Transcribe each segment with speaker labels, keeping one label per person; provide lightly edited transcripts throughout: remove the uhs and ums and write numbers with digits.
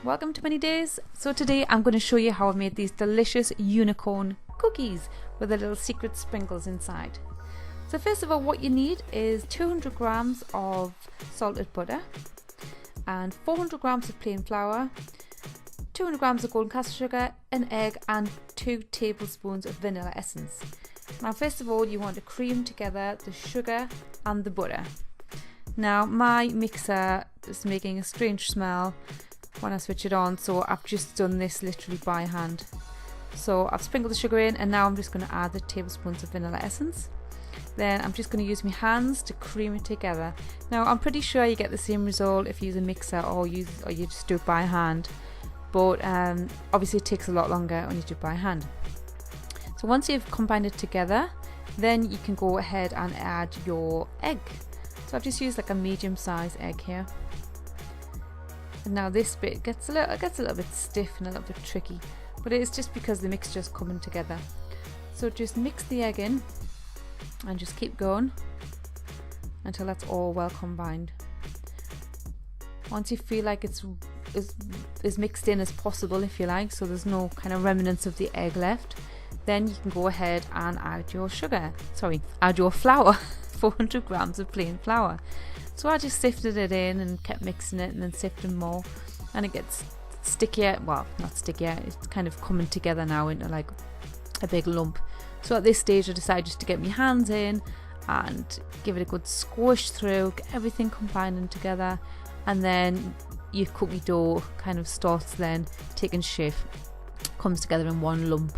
Speaker 1: Welcome to Many Days. So today I'm going to show you how I made these delicious unicorn cookies with the little secret sprinkles inside. So first of all, what you need is 200 grams of salted butter and 400 grams of plain flour, 200 grams of golden castor sugar, an egg and 2 tablespoons of vanilla essence. Now first of all, you want to cream together the sugar and the butter. Now my mixer is making a strange smell when I switch it on, so I've just done this literally by hand. So I've sprinkled the sugar in and now I'm just going to add the tablespoons of vanilla essence. Then I'm just going to use my hands to cream it together. Now I'm pretty sure you get the same result if you use a mixer or you just do it by hand, but obviously it takes a lot longer when you do it by hand. So once you've combined it together, then you can go ahead and add your egg. So I've just used like a medium-sized egg here. And now this bit gets a little bit stiff and a little bit tricky, but it is just because the mixture's coming together. So just mix the egg in and just keep going until that's all well combined. Once you feel like it's as mixed in as possible, if you like, so there's no kind of remnants of the egg left, then you can go ahead and add your flour. 400 grams of plain flour. So I just sifted it in and kept mixing it and then sifting more, and it gets stickier. Well, not stickier, it's kind of coming together now into like a big lump. So at this stage I decided just to get my hands in and give it a good squish through, get everything combining together, and then your cookie dough kind of starts then taking shape, comes together in one lump.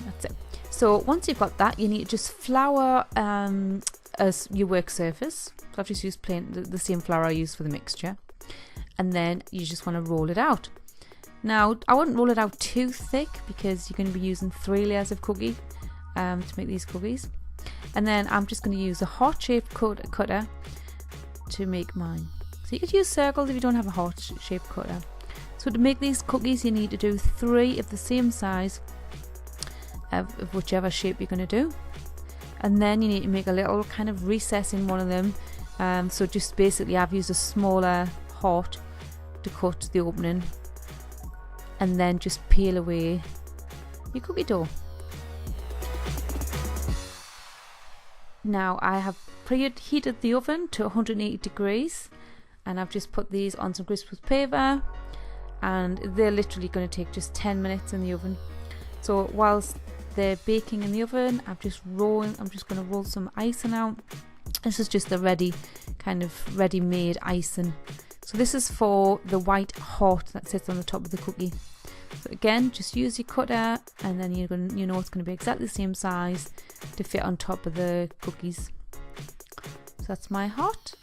Speaker 1: That's it. So once you've got that, you need to just flour as your work surface. So I've just used the same flour I used for the mixture, and then you just want to roll it out. Now I wouldn't roll it out too thick because you're going to be using 3 layers of cookie to make these cookies. And then I'm just going to use a heart-shaped cutter to make mine. So you could use circles if you don't have a heart-shaped cutter. So to make these cookies, you need to do 3 of the same size of whichever shape you're going to do, and then you need to make a little kind of recess in one of them. So just basically I've used a smaller heart to cut the opening, and then just peel away your cookie dough. Now I have preheated the oven to 180 degrees, and I've just put these on some Christmas paper, and they're literally going to take just 10 minutes in the oven. So whilst they're baking in the oven, I'm just going to roll some icing out. This is just the ready-made icing. So this is for the white heart that sits on the top of the cookie. So again, just use your cutter, and then you know it's going to be exactly the same size to fit on top of the cookies. So that's my heart.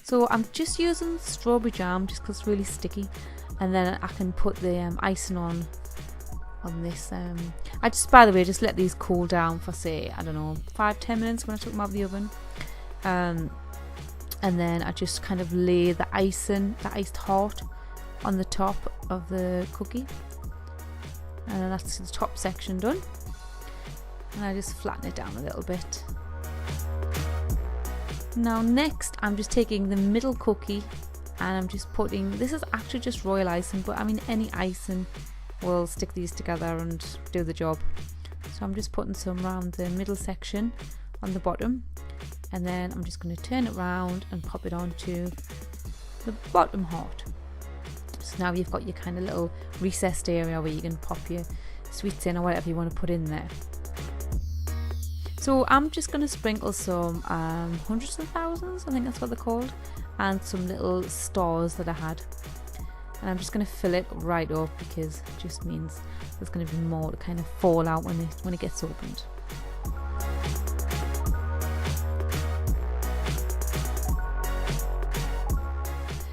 Speaker 1: So I'm just using strawberry jam just because it's really sticky, and then I can put the icing on this. I just, by the way, just let these cool down for, say, I don't know, 5-10 minutes when I took them out of the oven, and then I just kind of lay the iced heart on the top of the cookie, and then that's the top section done, and I just flatten it down a little bit. Now next I'm just taking the middle cookie and I'm just putting, this is actually just royal icing, but I mean any icing will stick these together and do the job. So I'm just putting some around the middle section on the bottom, and then I'm just going to turn it around and pop it onto the bottom heart. So now you've got your kind of little recessed area where you can pop your sweets in or whatever you want to put in there. So I'm just going to sprinkle some hundreds of thousands, I think that's what they're called, and some little stars that I had. And I'm just going to fill it right up because it just means there's going to be more to kind of fall out when it gets opened.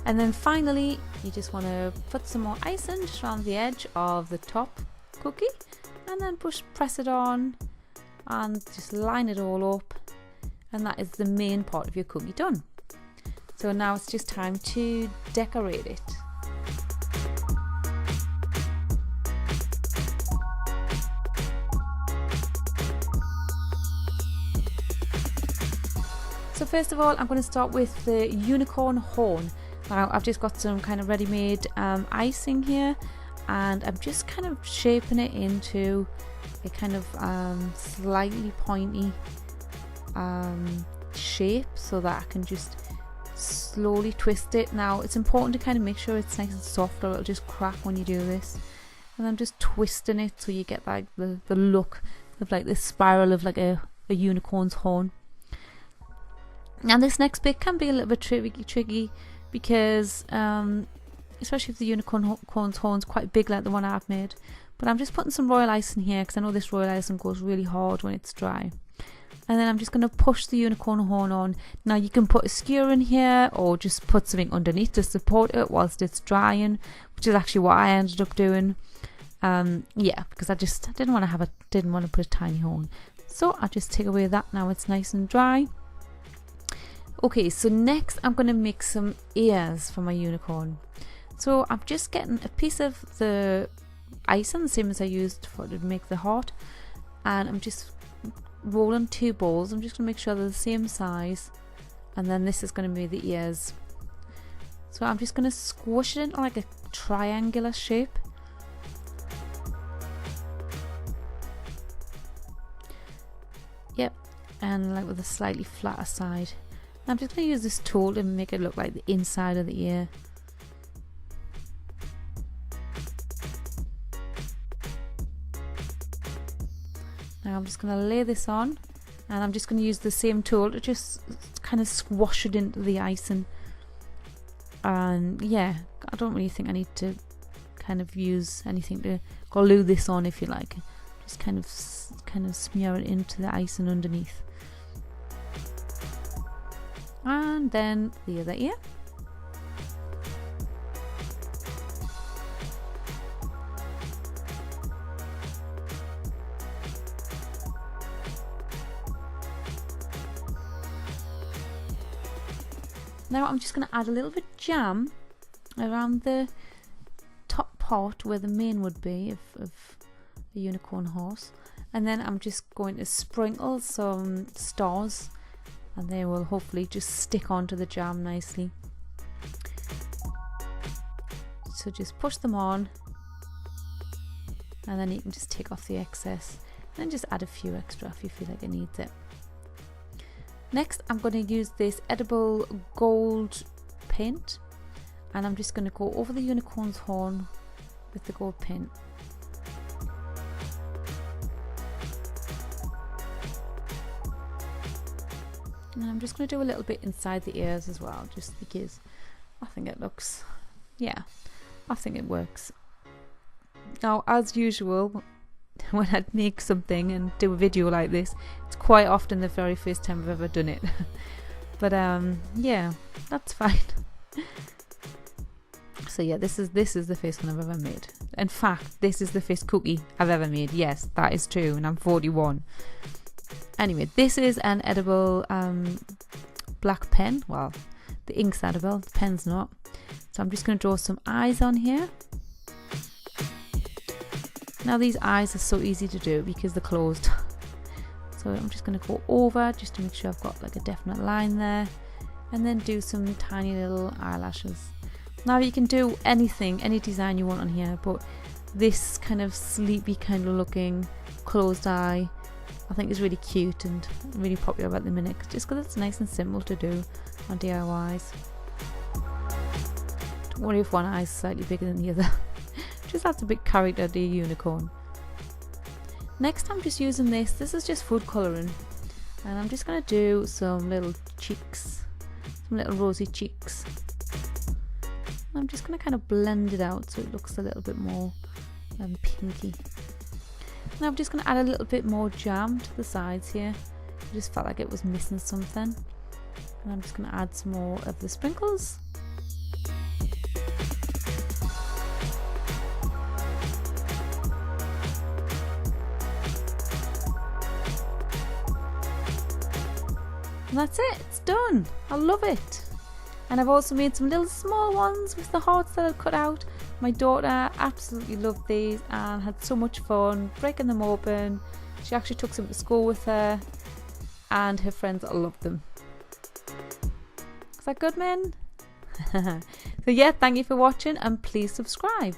Speaker 1: And then finally, you just want to put some more icing just around the edge of the top cookie, and then press it on and just line it all up, and that is the main part of your cookie done. So now it's just time to decorate it. So first of all, I'm going to start with the unicorn horn. Now I've just got some kind of ready-made icing here, and I'm just kind of shaping it into a kind of slightly pointy shape so that I can just slowly twist it. Now it's important to kind of make sure it's nice and soft or it'll just crack when you do this. And I'm just twisting it so you get like the look of like this spiral of like a unicorn's horn. Now this next bit can be a little bit tricky because especially if the unicorn's horn's quite big like the one I've made. But I'm just putting some royal icing here because I know this royal icing goes really hard when it's dry. And then I'm just going to push the unicorn horn on. Now you can put a skewer in here or just put something underneath to support it whilst it's drying, which is actually what I ended up doing. Yeah, because I didn't want to put a tiny horn. So I'll just take away that now it's nice and dry. Okay, so next I'm going to make some ears for my unicorn. So I'm just getting a piece of the icing, the same as I used to make the heart, and I'm just rolling 2 balls. I'm just going to make sure they're the same size, and then this is going to be the ears. So I'm just going to squish it into like a triangular shape. Yep, and like with a slightly flatter side. I'm just going to use this tool to make it look like the inside of the ear. Now I'm just going to lay this on, and I'm just going to use the same tool to just kind of squash it into the icing. And yeah, I don't really think I need to kind of use anything to glue this on, if you like. Just kind of smear it into the icing underneath. And then the other ear. Now I'm just going to add a little bit of jam around the top part where the mane would be of a unicorn horse, and then I'm just going to sprinkle some stars, and they will hopefully just stick onto the jam nicely. So just push them on, and then you can just take off the excess and then just add a few extra if you feel like it needs it. Next I'm going to use this edible gold paint, and I'm just going to go over the unicorn's horn with the gold paint. And I'm just going to do a little bit inside the ears as well, just because I think it looks, yeah, I think it works. Now as usual, when I make something and do a video like this, it's quite often the very first time I've ever done it. But yeah, that's fine. So yeah, this is the first one I've ever made. In fact, this is the first cookie I've ever made. Yes, that is true, and I'm 41. Anyway, this is an edible black pen. Well, the ink's edible, the pen's not. So I'm just going to draw some eyes on here. Now these eyes are so easy to do because they're closed. So I'm just going to go over just to make sure I've got like a definite line there, and then do some tiny little eyelashes. Now you can do anything, any design you want on here, but this kind of sleepy kind of looking closed eye I think is really cute and really popular at the minute, just because it's nice and simple to do on DIYs. Don't worry if one eye is slightly bigger than the other. Just adds a bit character to your unicorn. Next I'm just using this is just food colouring, and I'm just going to do some little cheeks, some little rosy cheeks. I'm just going to kind of blend it out so it looks a little bit more pinky. Now I'm just going to add a little bit more jam to the sides here. I just felt like it was missing something, and I'm just going to add some more of the sprinkles. And that's it, it's done. I love it. And I've also made some little small ones with the hearts that I've cut out. My daughter absolutely loved these and had so much fun breaking them open. She actually took some to school with her, and her friends loved them. Is that good, men? So yeah, thank you for watching and please subscribe.